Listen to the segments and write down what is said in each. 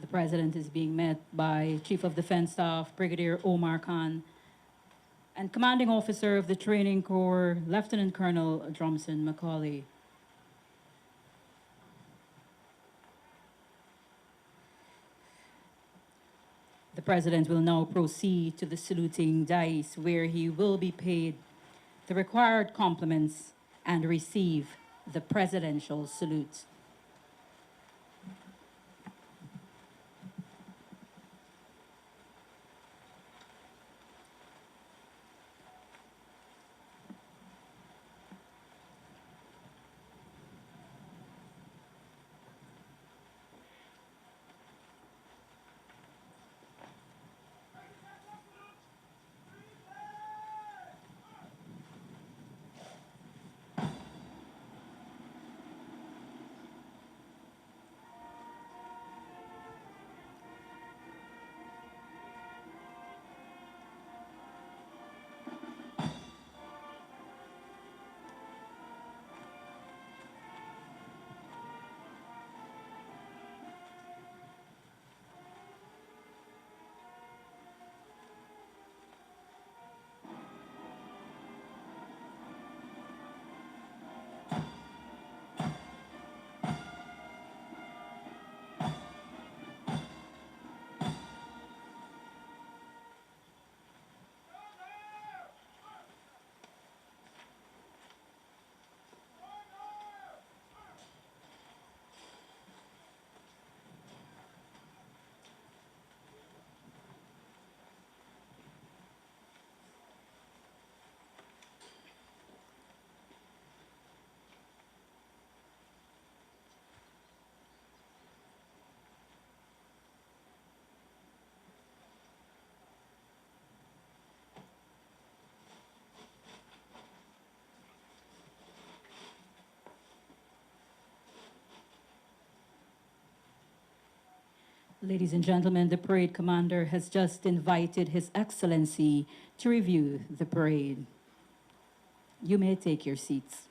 The President is being met by Chief of Defense Staff Brigadier Omar Khan and Commanding Officer of the Training Corps, Lieutenant Colonel Dromson Macaulay. The President will now proceed to the saluting dais where he will be paid the required compliments and receive the presidential salute. Ladies and gentlemen, the parade commander has just invited His Excellency to review the parade. You may take your seats.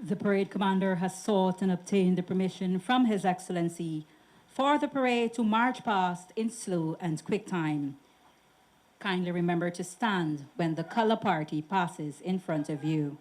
The parade commander has sought and obtained the permission from His Excellency for the parade to march past in slow and quick time. Kindly remember to stand when the color party passes in front of you.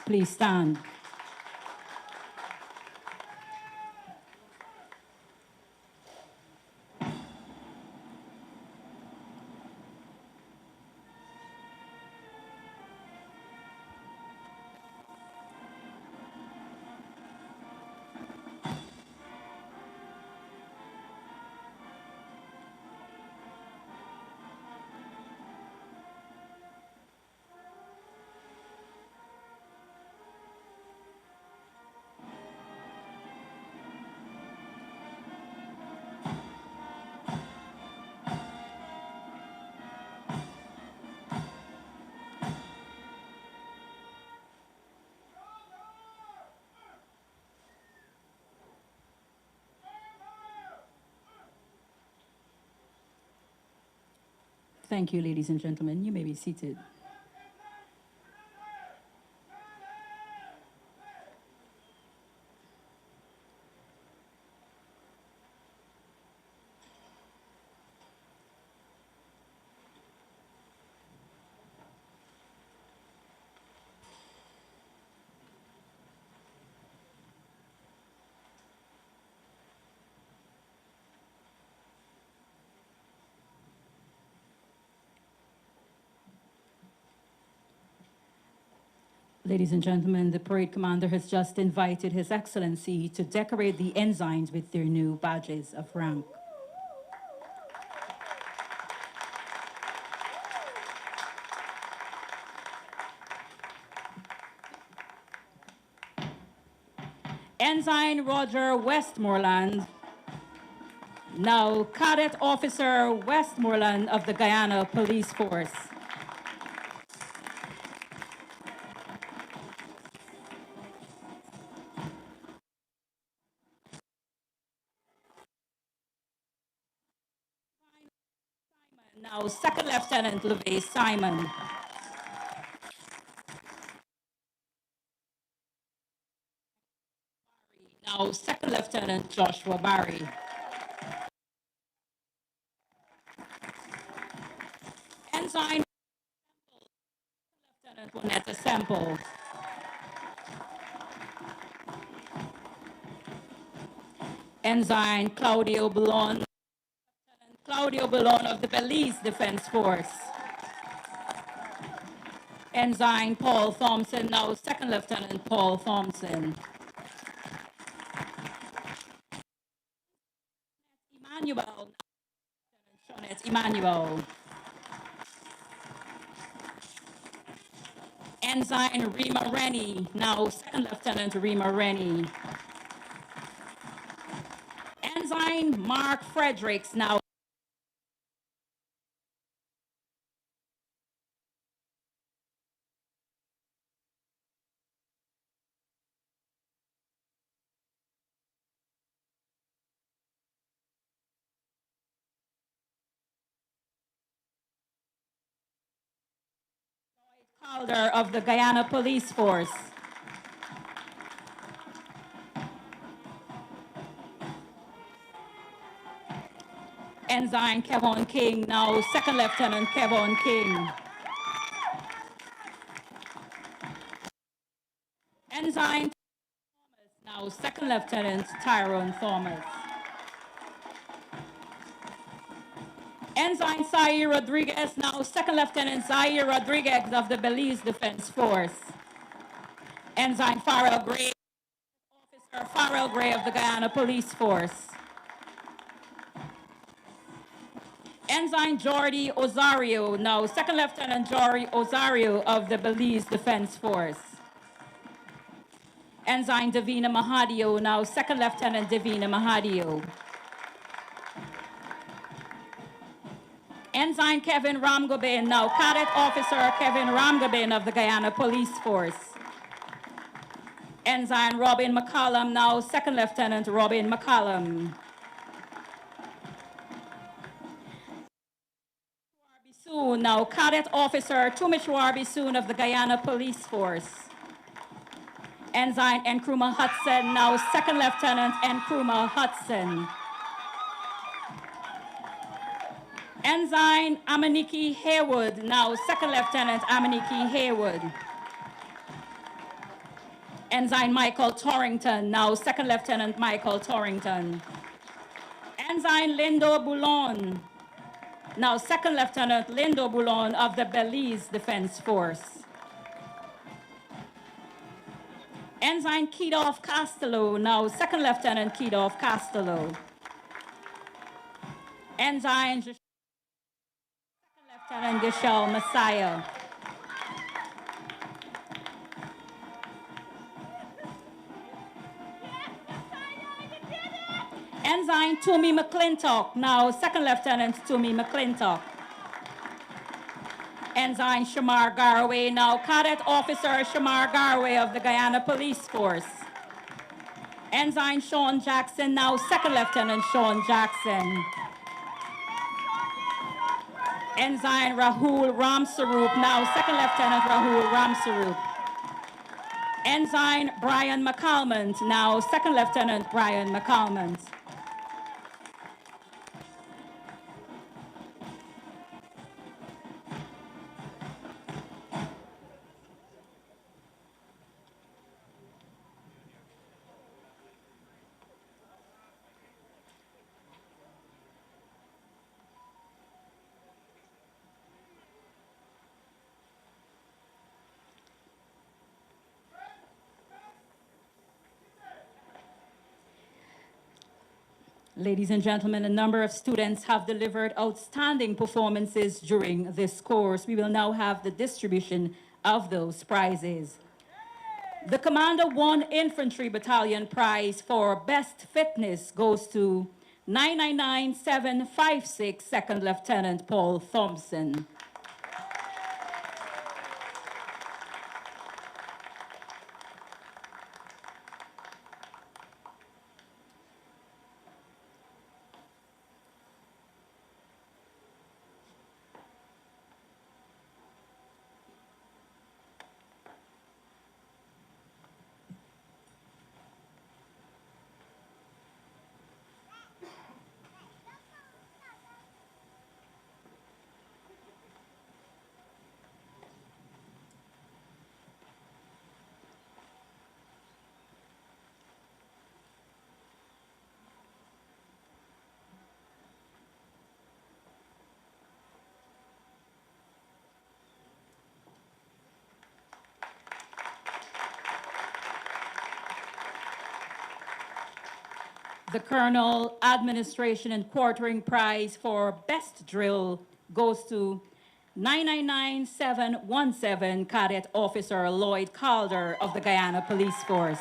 Please stand. Thank you, ladies and gentlemen. You may be seated. Ladies and gentlemen, the parade commander has just invited His Excellency to decorate the ensigns with their new badges of rank. Ensign Roger Westmoreland, now Cadet Officer Westmoreland of the Guyana Police Force. Now Second Lieutenant LeVay Simon. Now Second Lieutenant Joshua Barry. Ensign Lieutenant Juanetta Semple. Ensign Claudio Bellon of the Belize Defense Force. Ensign Paul Thompson, now Second Lieutenant Paul Thompson. Emmanuel, Shonette Emmanuel. Ensign Rima Rennie, now Second Lieutenant Rima Rennie. Ensign Mark Fredericks, now Calder of the Guyana Police Force. Ensign Kevon King, now Second Lieutenant Kevon King. Ensign Thomas, now Second Lieutenant Tyrone Thomas. Ensign Zaire Rodriguez, now Second Lieutenant Zaire Rodriguez of the Belize Defense Force. Ensign Farrell Gray, Officer Farrell Gray of the Guyana Police Force. Ensign Jordi Osario, now Second Lieutenant Jordi Osario of the Belize Defense Force. Ensign Davina Mahadio, now Second Lieutenant Davina Mahadio. Ensign Kevin Ramgobin, now Cadet Officer Kevin Ramgobin of the Guyana Police Force. Ensign Robin McCallum, now Second Lieutenant Robin McCallum. Soon, now Cadet Officer Tumichwar Bisoon of the Guyana Police Force. Ensign Nkrumah Hudson, now Second Lieutenant Nkrumah Hudson. Ensign Amaniki Haywood, now Second Lieutenant Amaniki Haywood. Ensign Michael Torrington, now Second Lieutenant Michael Torrington. Ensign Lindo Boulon, now Second Lieutenant Lindo Boulon of the Belize Defense Force. Ensign Kedoff Castello, now Second Lieutenant Kedoff Castello. Ensign Second Lieutenant Gishel Messiah. Ensign Toomey McClintock, now Second Lieutenant Toomey McClintock. Ensign Shamar Garway, now Cadet Officer Shamar Garway of the Guyana Police Force. Ensign Sean Jackson, now Second Lieutenant Sean Jackson. Ensign Rahul Ramsaroop, now Second Lieutenant Rahul Ramsaroop. Ensign Brian McCalmont, now Second Lieutenant Brian McCalmont. Ladies and gentlemen, a number of students have delivered outstanding performances during this course. We will now have the distribution of those prizes. The Commander 1 Infantry Battalion prize for Best Fitness goes to 999756 Second Lieutenant Paul Thompson. The Colonel Administration and Quartering Prize for Best Drill goes to 999717 Cadet Officer Lloyd Calder of the Guyana Police Force.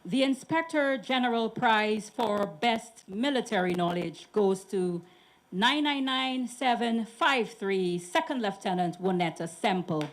The Inspector General Prize for Best Military Knowledge goes to 999753 Second Lieutenant Wonetta Semple.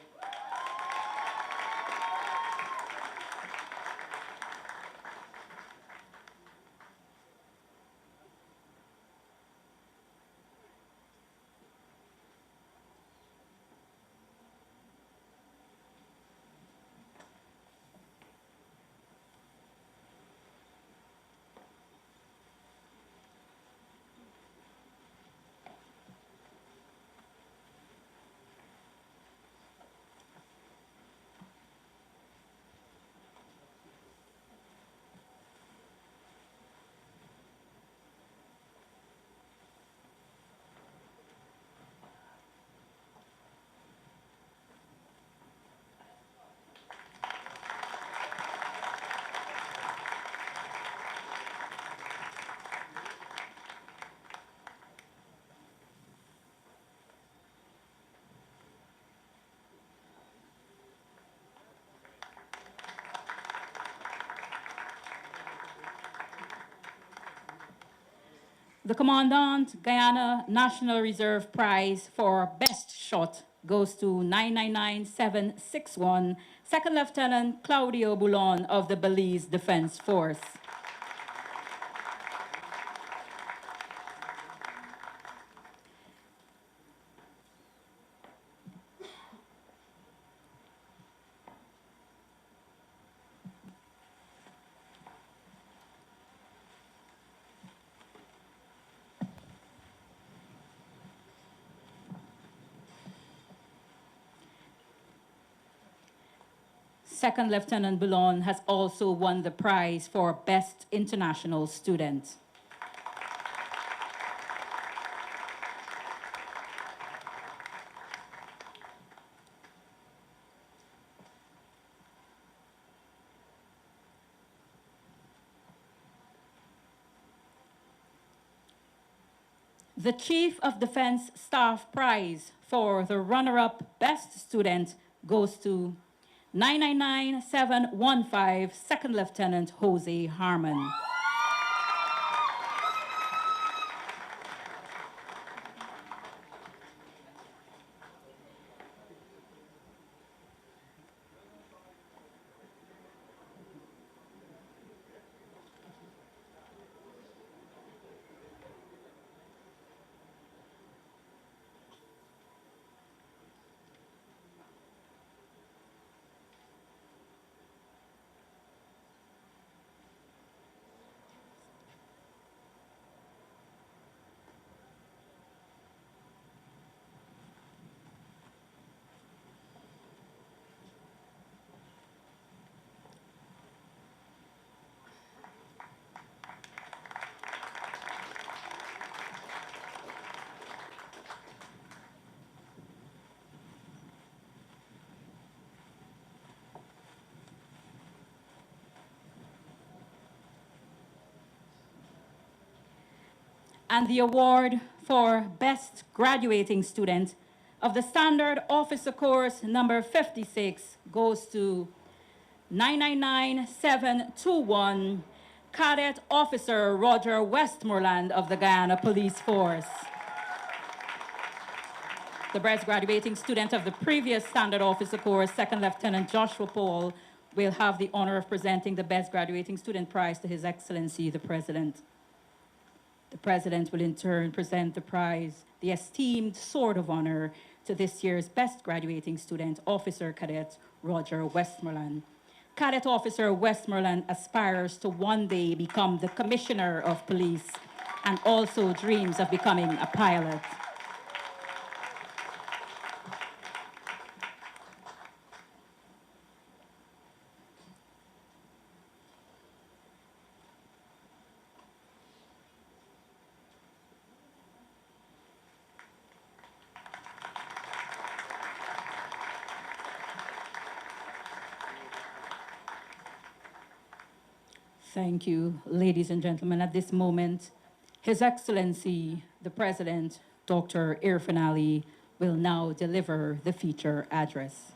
The Commandant Guyana National Reserve Prize for Best Shot goes to 999761, Second Lieutenant Claudio Boulon of the Belize Defense Force. Second Lieutenant Boulon has also won the prize for Best International Student. The Chief of Defense Staff Prize for the runner-up Best Student goes to 999715, Second Lieutenant Jose Harmon. And the award for Best Graduating Student of the Standard Officer Course number 56 goes to 999721, Cadet Officer Roger Westmoreland of the Guyana Police Force. The best graduating student of the previous Standard Officer Course, Second Lieutenant Joshua Paul, will have the honor of presenting the Best Graduating Student Prize to His Excellency, the President. The President will in turn present the prize, the esteemed Sword of Honor, to this year's Best Graduating Student, Officer Cadet Roger Westmoreland. Cadet Officer Westmoreland aspires to one day become the Commissioner of Police and also dreams of becoming a pilot. Thank you, ladies and gentlemen. At this moment, His Excellency, the President, Dr. Irfan Ali, will now deliver the feature address.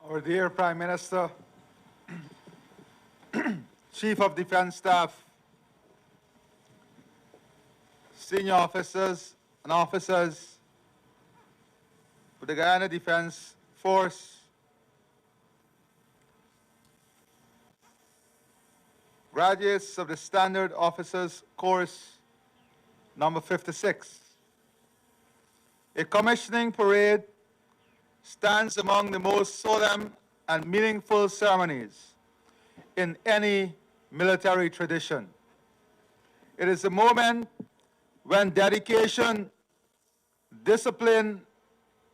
Our dear Prime Minister, Chief of Defense Staff, senior officers and officers with the Guyana Defense Force, graduates of the Standard Officers Course number 56. A commissioning parade stands among the most solemn and meaningful ceremonies in any military tradition. It is a moment when dedication, discipline,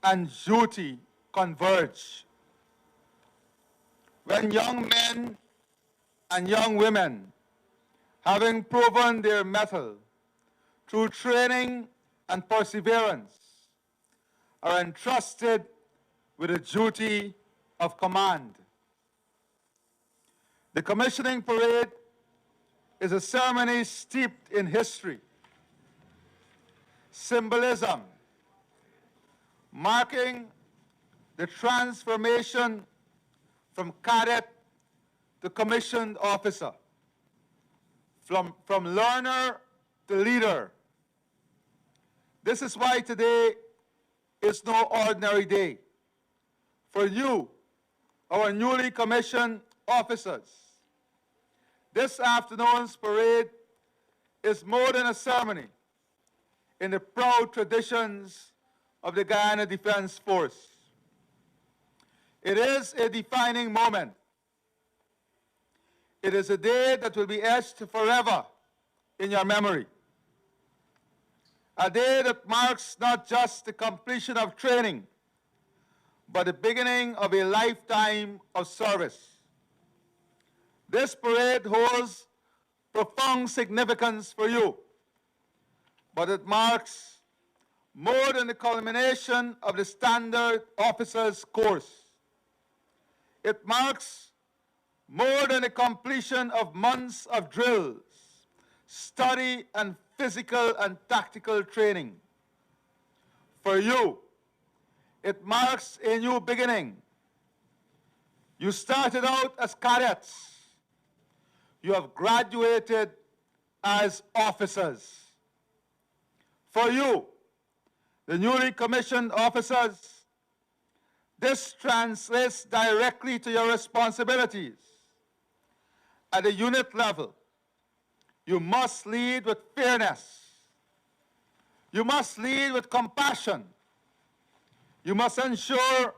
and duty converge. When young men and young women having proven their mettle through training and perseverance, are entrusted with the duty of command. The commissioning parade is a ceremony steeped in history, symbolism, marking the transformation from cadet to commissioned officer, from learner to leader. This is why today is no ordinary day. For you, our newly commissioned officers, this afternoon's parade is more than a ceremony in the proud traditions of the Guyana Defense Force. It is a defining moment. It is a day that will be etched forever in your memory. A day that marks not just the completion of training, but the beginning of a lifetime of service. This parade holds profound significance for you, but it marks more than the culmination of the standard officers course. It marks more than the completion of months of drills, study, and physical and tactical training. For you, it marks a new beginning. You started out as cadets. You have graduated as officers. For you, the newly commissioned officers, this translates directly to your responsibilities. At the unit level, you must lead with fairness. You must lead with compassion. You must ensure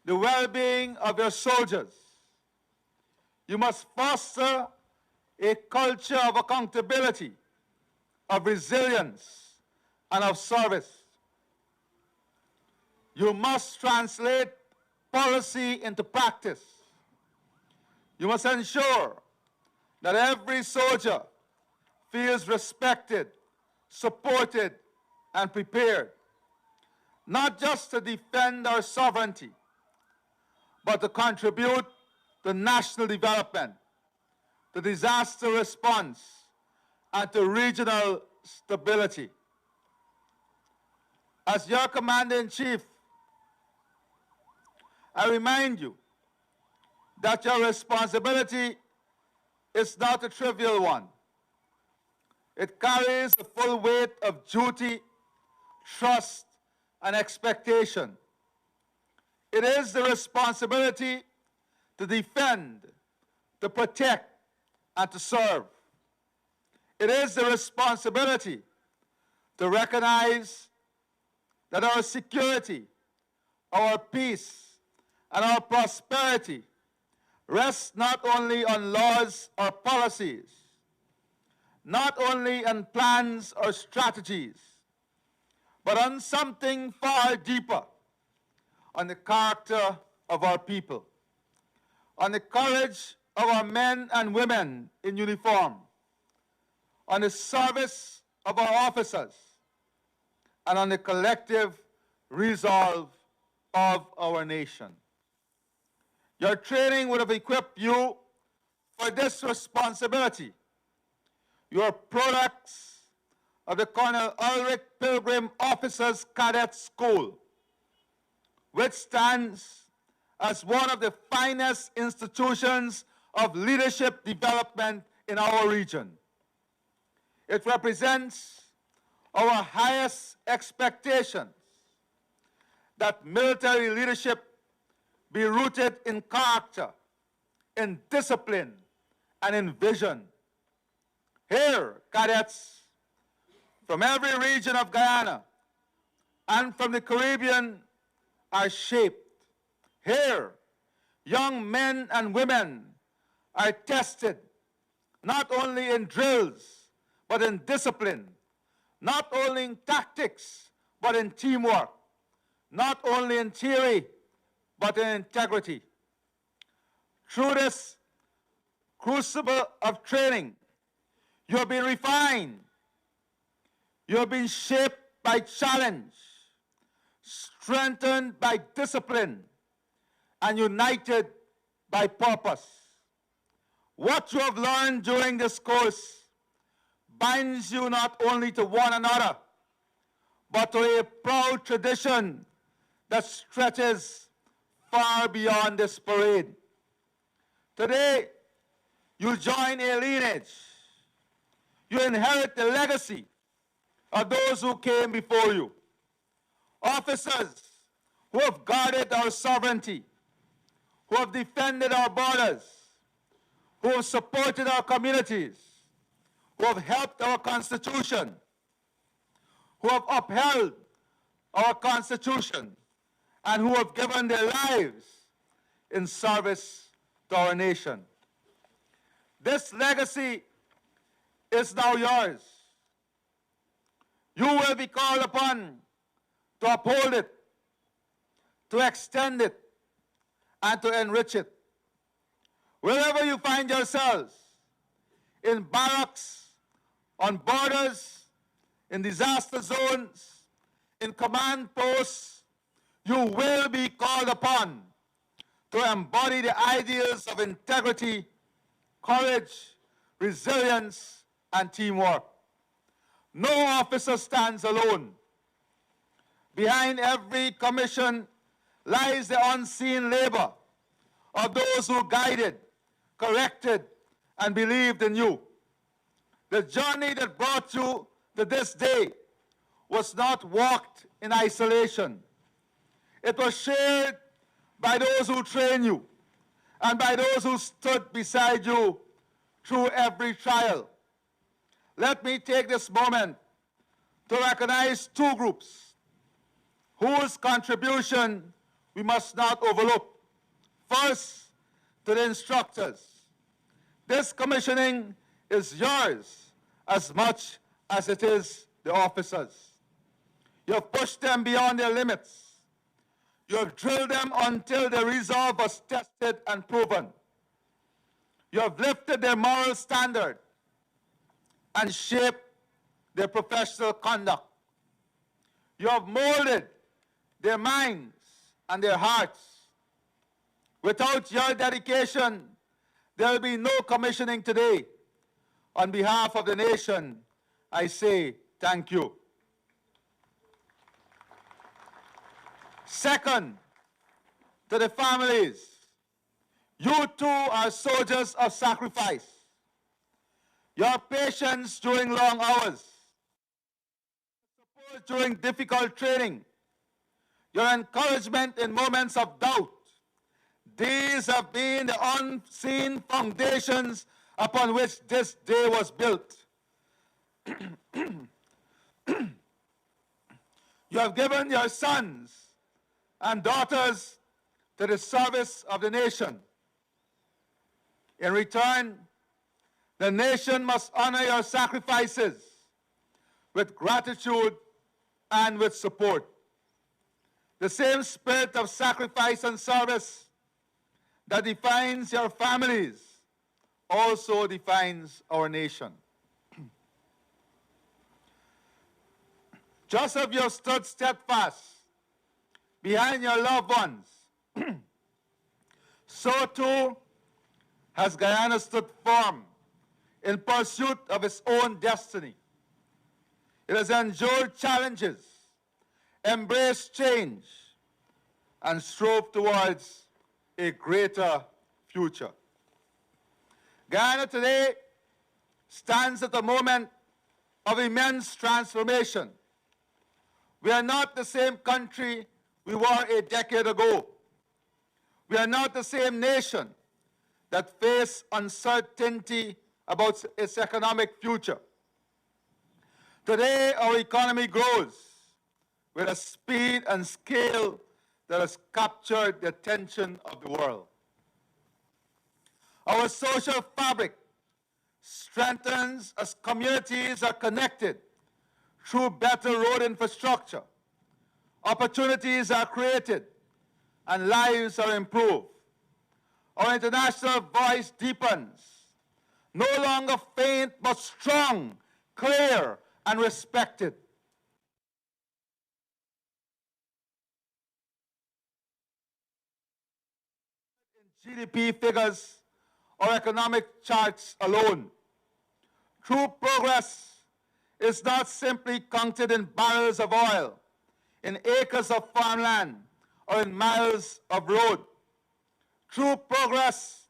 the well-being of your soldiers. You must foster a culture of accountability, of resilience, and of service. You must translate policy into practice. You must ensure that every soldier feels respected, supported, and prepared, not just to defend our sovereignty, but to contribute to national development, to disaster response, and to regional stability. As your Commander-in-Chief, I remind you that your responsibility is not a trivial one. It carries the full weight of duty, trust, and expectation. It is the responsibility to defend, to protect, and to serve. It is the responsibility to recognize that our security, our peace, and our prosperity rests not only on laws or policies, not only on plans or strategies, but on something far deeper, on the character of our people, on the courage of our men and women in uniform, on the service of our officers, and on the collective resolve of our nation. Your training would have equipped you for this responsibility. You are products of the Colonel Ulrich Pilgrim Officers Cadet School, which stands as one of the finest institutions of leadership development in our region. It represents our highest expectations that military leadership be rooted in character, in discipline, and in vision. Here, cadets from every region of Guyana and from the Caribbean are shaped. Here, young men and women are tested not only in drills, but in discipline, not only in tactics, but in teamwork, not only in theory, but in integrity. Through this crucible of training, You have been refined. You have been shaped by challenge, strengthened by discipline, and united by purpose. What you have learned during this course binds you not only to one another, but to a proud tradition that stretches far beyond this parade. Today, you join a lineage. You inherit the legacy of those who came before you. Officers who have guarded our sovereignty, who have defended our borders, who have supported our communities, who have helped our Constitution, who have upheld our Constitution, and who have given their lives in service to our nation. This legacy is now yours. You will be called upon to uphold it, to extend it, and to enrich it. Wherever you find yourselves, in barracks, on borders, in disaster zones, in command posts, you will be called upon to embody the ideals of integrity, courage, resilience, and teamwork. No officer stands alone. Behind every commission lies the unseen labor of those who guided, corrected, and believed in you. The journey that brought you to this day was not walked in isolation. It was shared by those who trained you and by those who stood beside you through every trial. Let me take this moment to recognize two groups whose contribution we must not overlook. First, to the instructors. This commissioning is yours as much as it is the officers. You have pushed them beyond their limits. You have drilled them until their resolve was tested and proven. You have lifted their moral standard and shaped their professional conduct. You have molded their minds and their hearts. Without your dedication, there will be no commissioning today. On behalf of the nation, I say thank you. Second, to the families, you too are soldiers of sacrifice. Your patience during long hours, support during difficult training, your encouragement in moments of doubt, these have been the unseen foundations upon which this day was built. You have given your sons and daughters to the service of the nation. In return, the nation must honor your sacrifices with gratitude and with support. The same spirit of sacrifice and service that defines your families also defines our nation. Just as you have stood steadfast behind your loved ones, so too has Guyana stood firm in pursuit of its own destiny. It has endured challenges, embraced change, and strove towards a greater future. Guyana today stands at a moment of immense transformation. We are not the same country we were a decade ago. We are not the same nation that faced uncertainty about its economic future. Today, our economy grows with a speed and scale that has captured the attention of the world. Our social fabric strengthens as communities are connected through better road infrastructure. Opportunities are created and lives are improved. Our international voice deepens, no longer faint but strong, clear, and respected. GDP figures or economic charts alone. True progress is not simply counted in barrels of oil, in acres of farmland, or in miles of road. True progress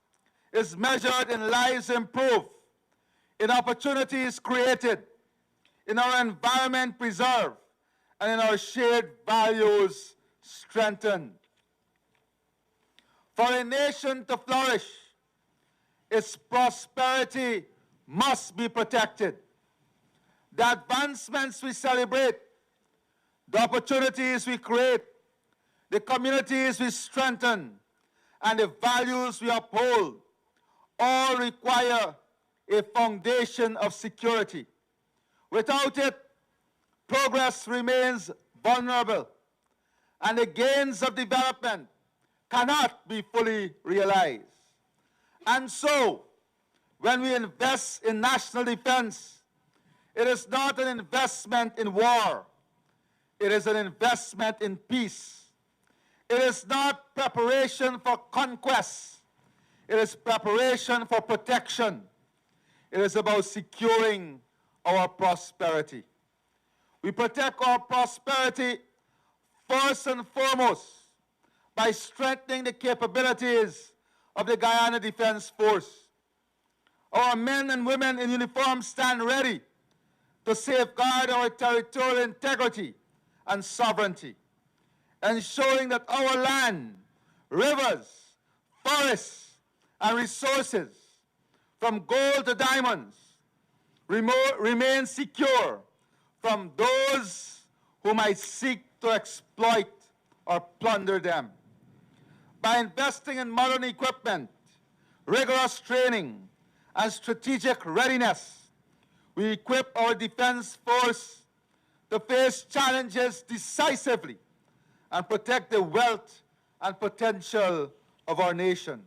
is measured in lives improved, in opportunities created, in our environment preserved, and in our shared values strengthened. For a nation to flourish, its prosperity must be protected. The advancements we celebrate, the opportunities we create, the communities we strengthen, and the values we uphold all require a foundation of security. Without it, progress remains vulnerable, and the gains of development cannot be fully realized. And so, when we invest in national defense, it is not an investment in war. It is an investment in peace. It is not preparation for conquest. It is preparation for protection. It is about securing our prosperity. We protect our prosperity first and foremost by strengthening the capabilities of the Guyana Defense Force. Our men and women in uniform stand ready to safeguard our territorial integrity and sovereignty, ensuring that our land, rivers, forests, and resources, from gold to diamonds, remain secure from those who might seek to exploit or plunder them. By investing in modern equipment, rigorous training, and strategic readiness, we equip our defense force to face challenges decisively and protect the wealth and potential of our nation.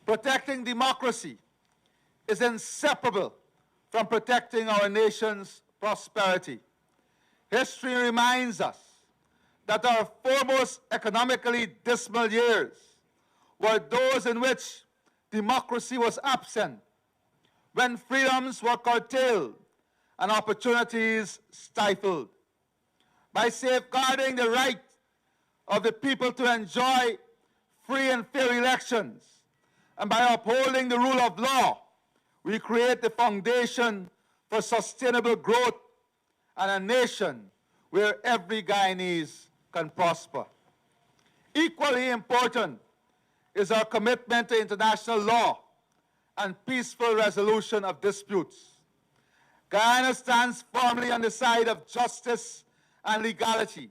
Protecting democracy is inseparable from protecting our nation's prosperity. History reminds us that our foremost economically dismal years were those in which democracy was absent, when freedoms were curtailed and opportunities stifled. By safeguarding the right of the people to enjoy free and fair elections, and by upholding the rule of law, we create the foundation for sustainable growth and a nation where every Guyanese can prosper. Equally important is our commitment to international law and peaceful resolution of disputes. Guyana stands firmly on the side of justice and legality,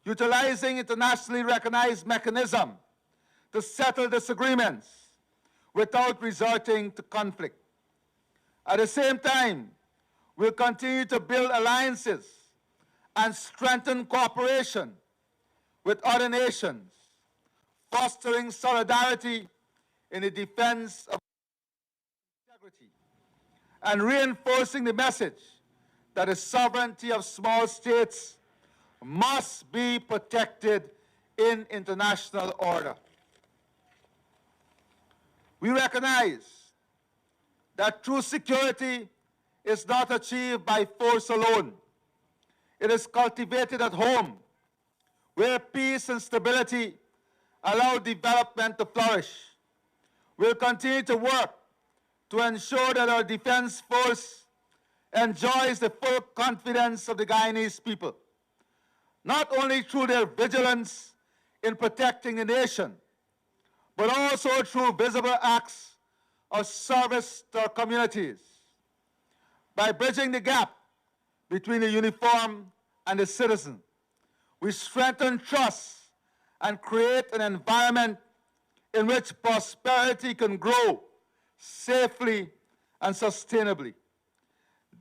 utilizing internationally recognized mechanisms to settle disagreements without resorting to conflict. At the same time, we'll continue to build alliances and strengthen cooperation with other nations, fostering solidarity in the defense of integrity, and reinforcing the message that the sovereignty of small states must be protected in international order. We recognize that true security is not achieved by force alone. It is cultivated at home, where peace and stability allow development to flourish. We'll continue to work to ensure that our defense force enjoys the full confidence of the Guyanese people, not only through their vigilance in protecting the nation, but also through visible acts of service to our communities. By bridging the gap between the uniform and the citizen, we strengthen trust and create an environment in which prosperity can grow safely and sustainably.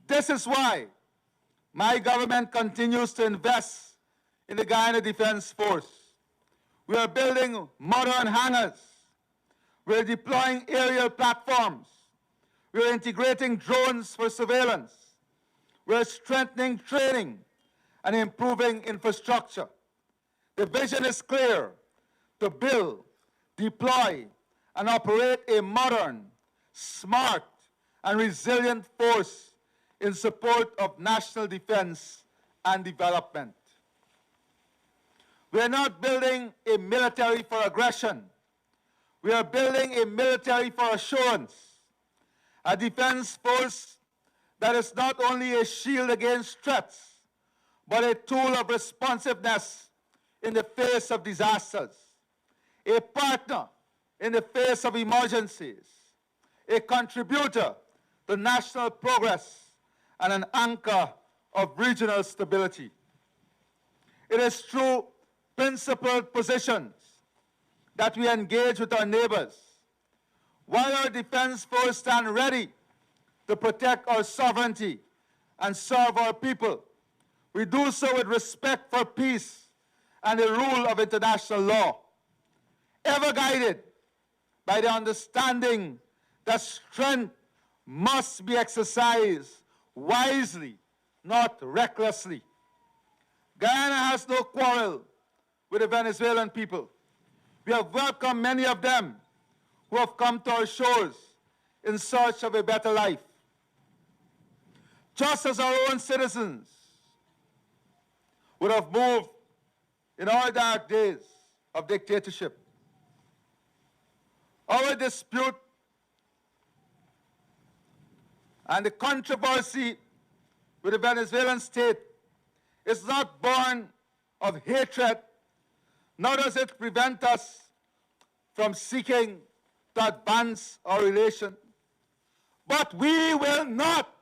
This is why my government continues to invest in the Guyana Defense Force. We are building modern hangars, We're deploying aerial platforms. We're integrating drones for surveillance. We're strengthening training and improving infrastructure. The vision is clear: to build, deploy, and operate a modern, smart, and resilient force in support of national defense and development. We are not building a military for aggression. We are building a military for assurance, a defense force that is not only a shield against threats, but a tool of responsiveness in the face of disasters, a partner in the face of emergencies, a contributor to national progress, and an anchor of regional stability. It is through principled positions that we engage with our neighbors. While our defense force stand ready to protect our sovereignty and serve our people, we do so with respect for peace and the rule of international law, ever guided by the understanding that strength must be exercised wisely, not recklessly. Guyana has no quarrel with the Venezuelan people. We have welcomed many of them who have come to our shores in search of a better life. Just as our own citizens would have moved in our dark days of dictatorship, our dispute and the controversy with the Venezuelan state is not born of hatred, nor does it prevent us from seeking to advance our relation. But we will not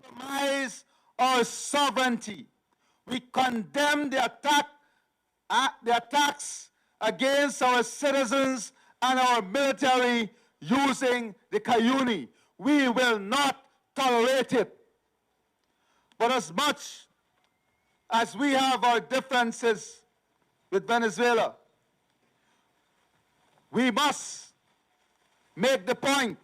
compromise our sovereignty. We condemn the attacks against our citizens and our military using the Cayuni. We will not tolerate it. But as much as we have our differences with Venezuela, we must make the point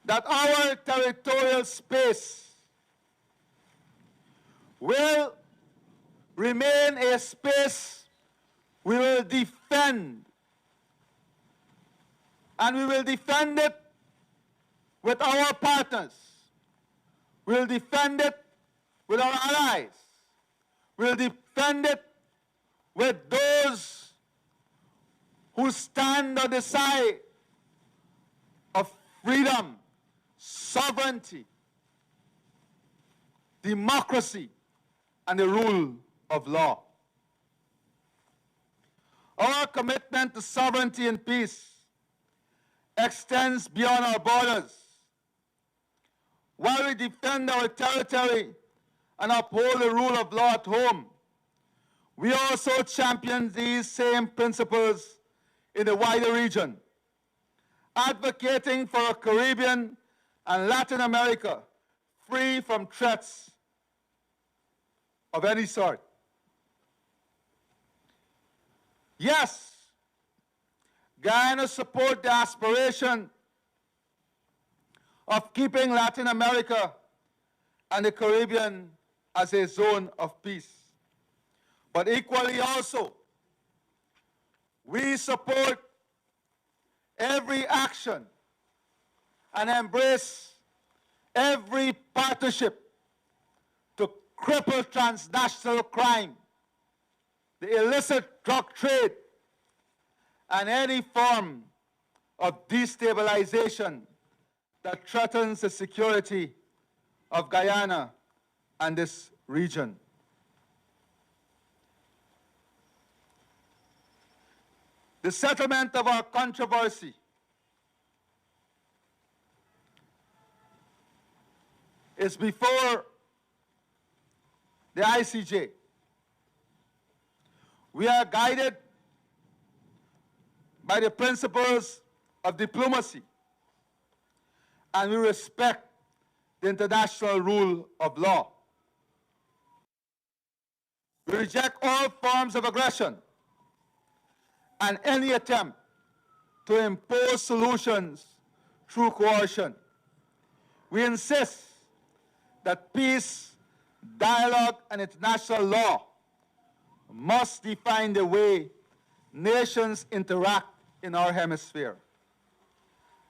that our territorial space will remain a space we will defend. And we will defend it with our partners. We'll defend it with our allies. We'll defend it with those who stand on the side of freedom, sovereignty, democracy, and the rule of law. Our commitment to sovereignty and peace extends beyond our borders. While we defend our territory and uphold the rule of law at home, we also champion these same principles in the wider region, advocating for a Caribbean and Latin America free from threats of any sort. Yes, Guyana supports the aspiration of keeping Latin America and the Caribbean as a zone of peace. But equally also, we support every action and embrace every partnership to cripple transnational crime, the illicit drug trade, and any form of destabilization that threatens the security of Guyana and this region. The settlement of our controversy is before the ICJ. We are guided by the principles of diplomacy, and we respect the international rule of law. We reject all forms of aggression and any attempt to impose solutions through coercion. We insist that peace, dialogue, and international law must define the way nations interact in our hemisphere.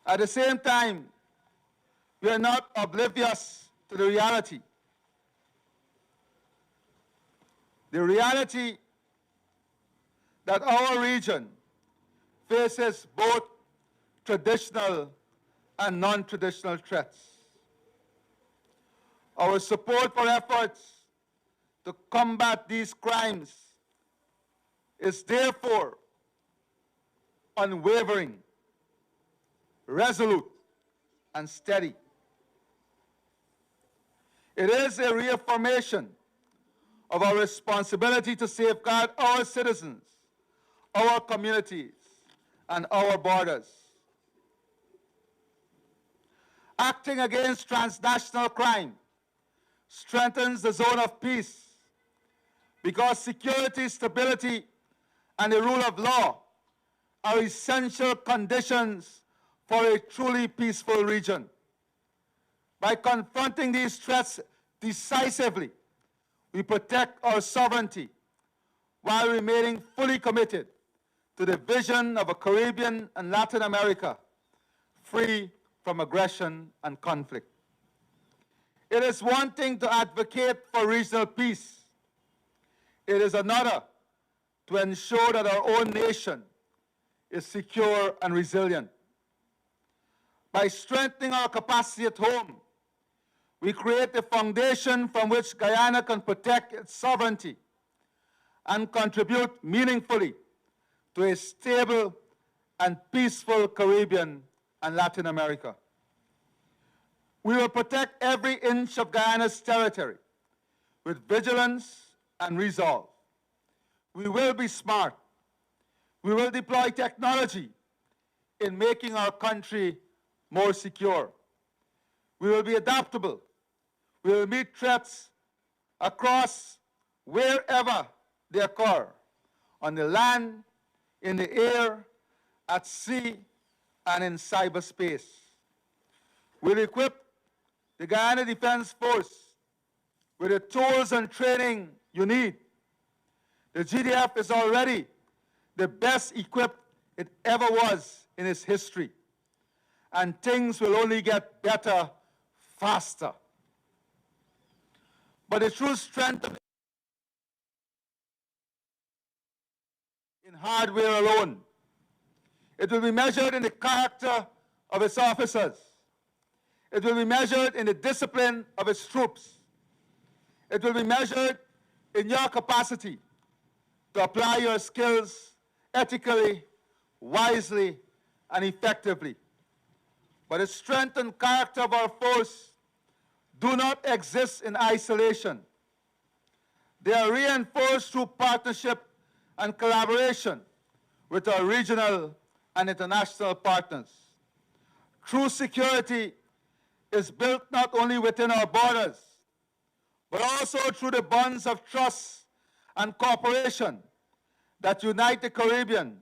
At the same time, we are not oblivious to the reality. The reality that our region faces both traditional and non-traditional threats. Our support for efforts to combat these crimes is therefore unwavering, resolute, and steady. It is a reaffirmation of our responsibility to safeguard our citizens, our communities, and our borders. Acting against transnational crime strengthens the zone of peace because security, stability, and the rule of law are essential conditions for a truly peaceful region. By confronting these threats decisively, we protect our sovereignty while remaining fully committed to the vision of a Caribbean and Latin America free from aggression and conflict. It is one thing to advocate for regional peace. It is another to ensure that our own nation is secure and resilient. By strengthening our capacity at home, we create the foundation from which Guyana can protect its sovereignty and contribute meaningfully to a stable and peaceful Caribbean and Latin America. We will protect every inch of Guyana's territory with vigilance and resolve. We will be smart. We will deploy technology in making our country more secure. We will be adaptable. We will meet threats across wherever they occur, on the land, in the air, at sea, and in cyberspace. We'll equip the Guyana Defense Force with the tools and training you need. The GDF is already the best equipped it ever was in its history, and things will only get better faster. But the true strength of in hardware alone. It will be measured in the character of its officers. It will be measured in the discipline of its troops. It will be measured in your capacity to apply your skills ethically, wisely, and effectively. But the strength and character of our force do not exist in isolation. They are reinforced through partnership and collaboration with our regional and international partners. True security is built not only within our borders, but also through the bonds of trust and cooperation that unite the Caribbean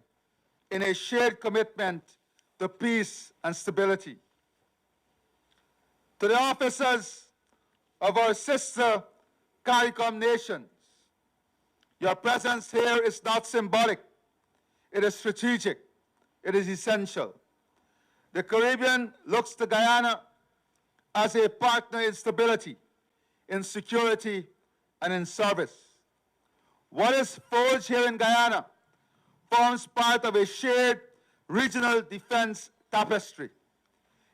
in a shared commitment to peace and stability. To the officers of our sister CARICOM nations, your presence here is not symbolic, it is strategic, it is essential. The Caribbean looks to Guyana as a partner in stability, in security, and in service. What is forged here in Guyana forms part of a shared regional defense tapestry.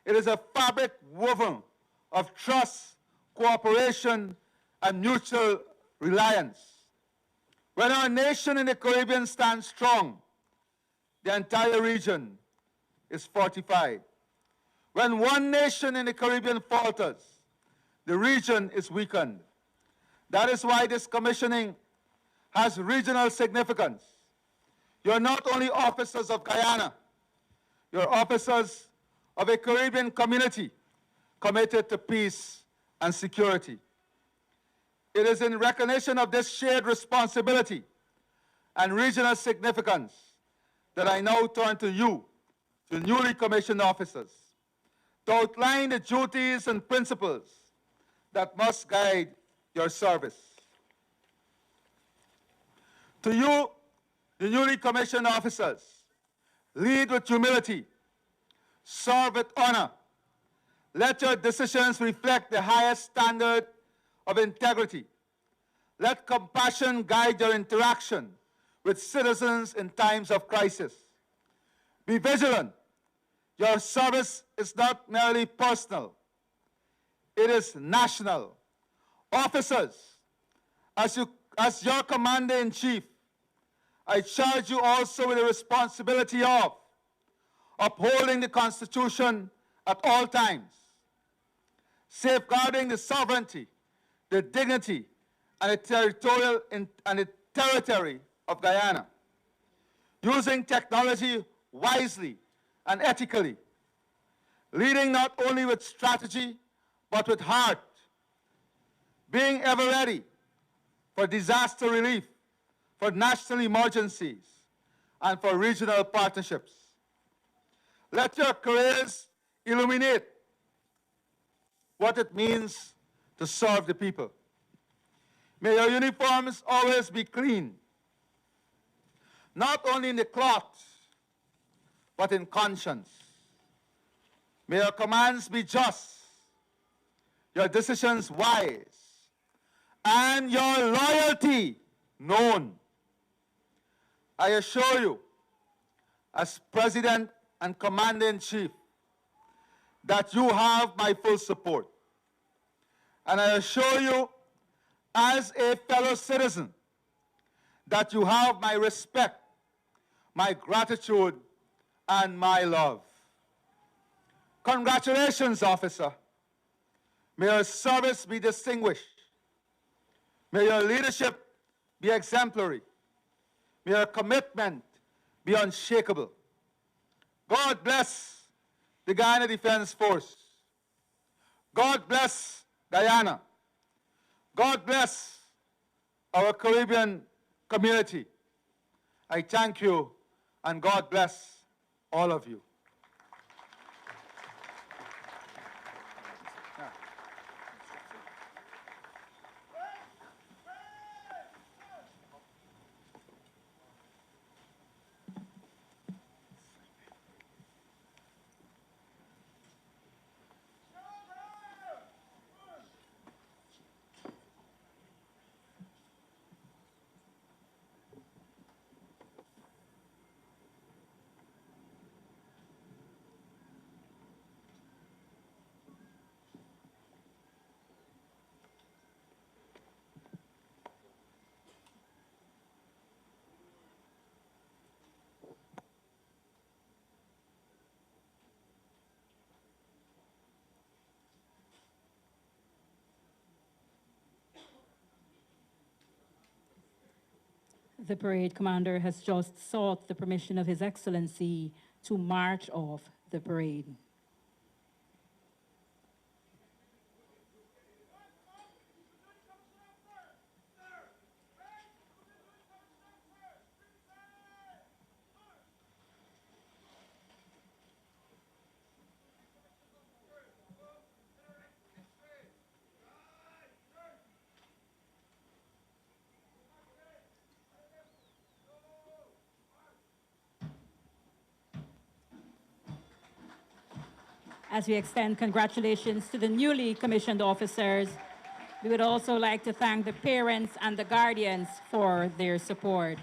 It is a fabric woven of trust, cooperation, and mutual reliance. When our nation in the Caribbean stands strong, the entire region is fortified. When one nation in the Caribbean falters, the region is weakened. That is why this commissioning has regional significance. You're not only officers of Guyana, you're officers of a Caribbean community committed to peace and security. It is in recognition of this shared responsibility and regional significance that I now turn to you, to newly commissioned officers, to outline the duties and principles that must guide your service. To you, the newly commissioned officers, lead with humility, serve with honor. Let your decisions reflect the highest standard of integrity. Let compassion guide your interaction with citizens in times of crisis. Be vigilant. Your service is not merely personal, it is national. Officers, as your commander-in-chief, I charge you also with the responsibility of upholding the Constitution at all times, safeguarding the sovereignty, the dignity, and the territory of Guyana, using technology wisely and ethically, leading not only with strategy, but with heart, being ever ready for disaster relief, for national emergencies, and for regional partnerships. Let your careers illuminate what it means to serve the people. May your uniforms always be clean, not only in the cloth, but in conscience. May your commands be just, your decisions wise, and your loyalty known. I assure you, as President and Commander-in-Chief, that you have my full support. And I assure you, as a fellow citizen, that you have my respect, my gratitude, and my love. Congratulations, officer. May your service be distinguished. May your leadership be exemplary. May your commitment be unshakable. God bless the Guyana Defense Force. God bless Guyana. God bless our Caribbean community. I thank you, and God bless all of you. The parade commander has just sought the permission of His Excellency to march off the parade. As we extend congratulations to the newly commissioned officers, we would also like to thank the parents and the guardians for their support.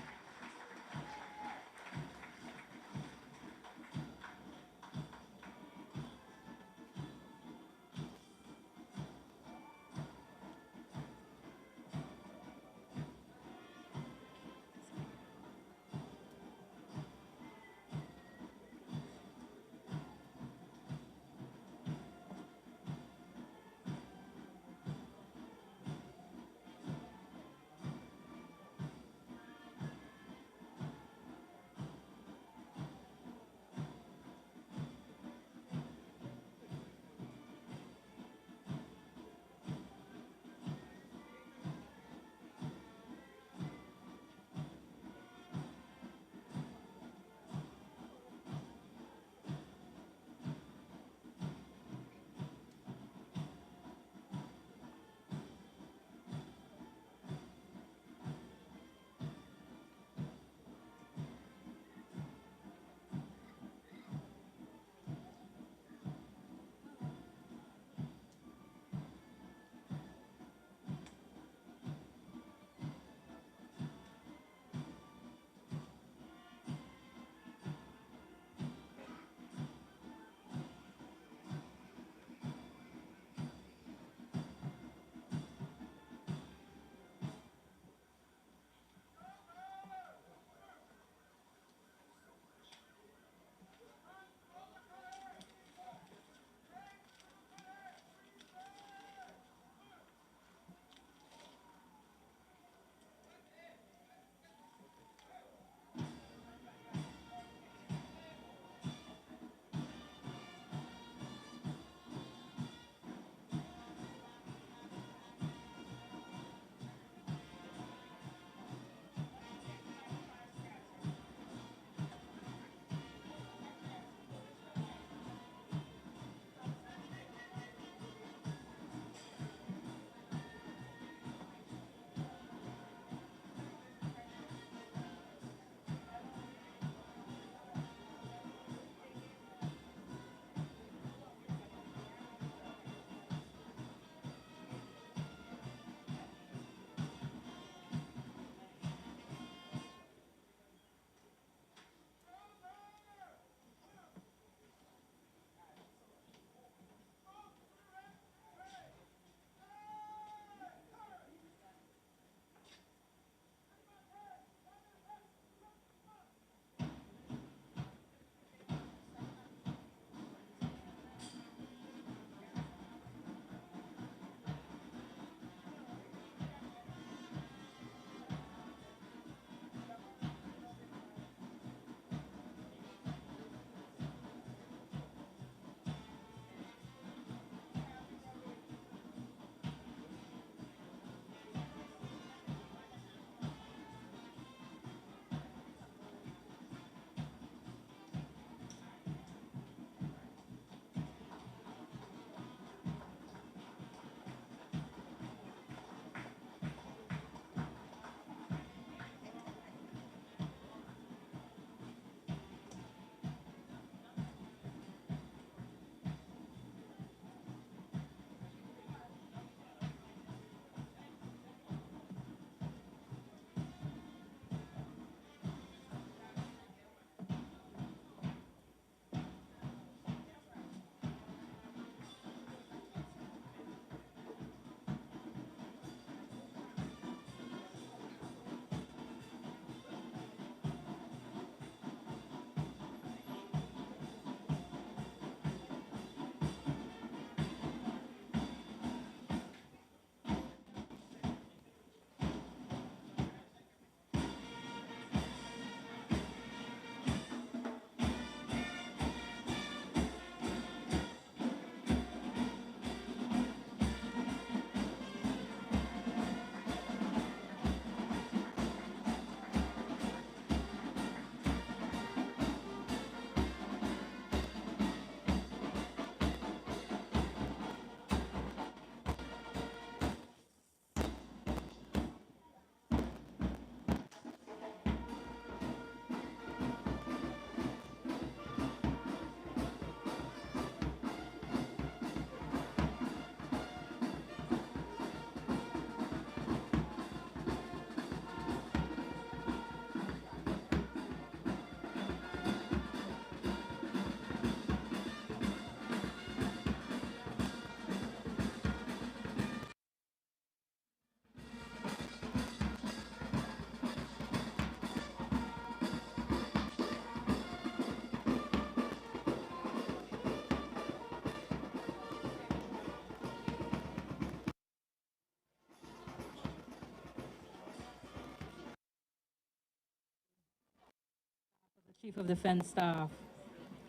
Chief of Defense Staff,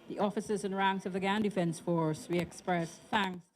the officers and ranks of the Ghan Defense Force, we express thanks